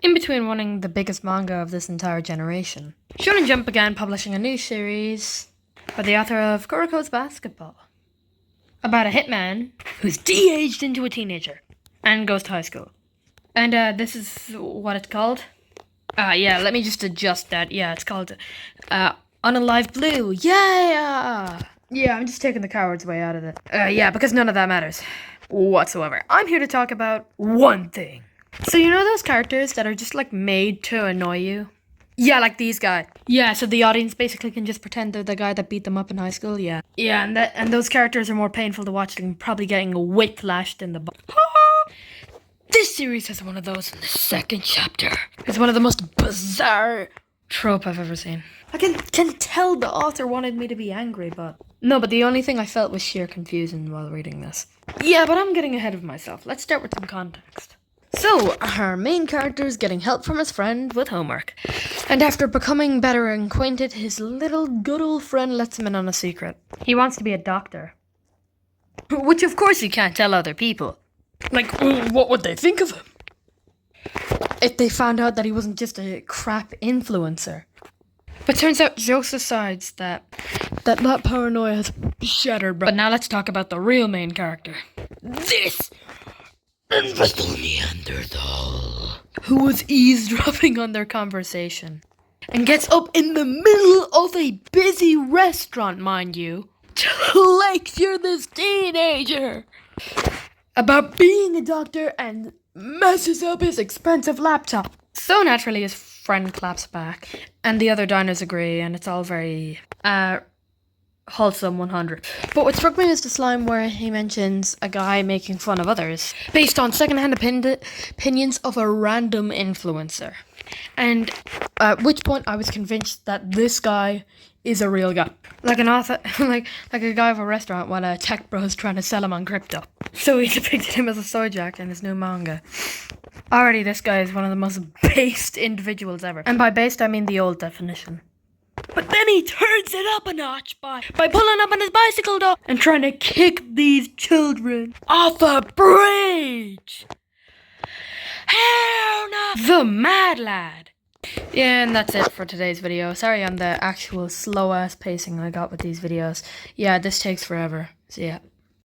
in between running the biggest manga of this entire generation. Shonen Jump began publishing a new series by the author of Kuroko's Basketball, about a hitman who's de-aged into a teenager and goes to high school. And this is what it's called. Yeah, let me just adjust that. Yeah, it's called Unalive Blue. Yeah! Yeah, I'm just taking the coward's way out of it. Yeah, because none of that matters whatsoever. I'm here to talk about one thing. So you know those characters that are just like made to annoy you? Yeah, like these guys. Yeah, so the audience basically can just pretend they're the guy that beat them up in high school. Yeah. Yeah, and those characters are more painful to watch than probably getting whiplashed in the butt. This series has one of those in the second chapter. It's one of the most bizarre trope I've ever seen. I can tell the author wanted me to be angry, but... No, but the only thing I felt was sheer confusion while reading this. Yeah, but I'm getting ahead of myself. Let's start with some context. So, our main character is getting help from his friend with homework. And after becoming better acquainted, his little good old friend lets him in on a secret. He wants to be a doctor. Which of course he can't tell other people. Like, what would they think of him? If they found out that he wasn't just a crap influencer. But turns out, jokes aside, that paranoia has shattered. But now let's talk about the real main character. This invisible Neanderthal, who was eavesdropping on their conversation and gets up in the middle of a busy restaurant, mind you, to lecture this teenager about being a doctor and messes up his expensive laptop. So naturally his friend claps back and the other diners agree, and it's all very wholesome 100. But what struck me was the line where he mentions a guy making fun of others based on secondhand opinions of a random influencer. And at which point I was convinced that this guy is a real guy. Like an author, like a guy of a restaurant while a tech bro is trying to sell him on crypto. So he depicted him as a soy jack in his new manga. Already this guy is one of the most based individuals ever. And by based I mean the old definition. But then he turns it up a notch by pulling up on his bicycle though and trying to kick these children off a bridge. Hell no! The mad lad. Yeah, and that's it for today's video. Sorry on the actual slow ass pacing I got with these videos. Yeah, this takes forever. So yeah.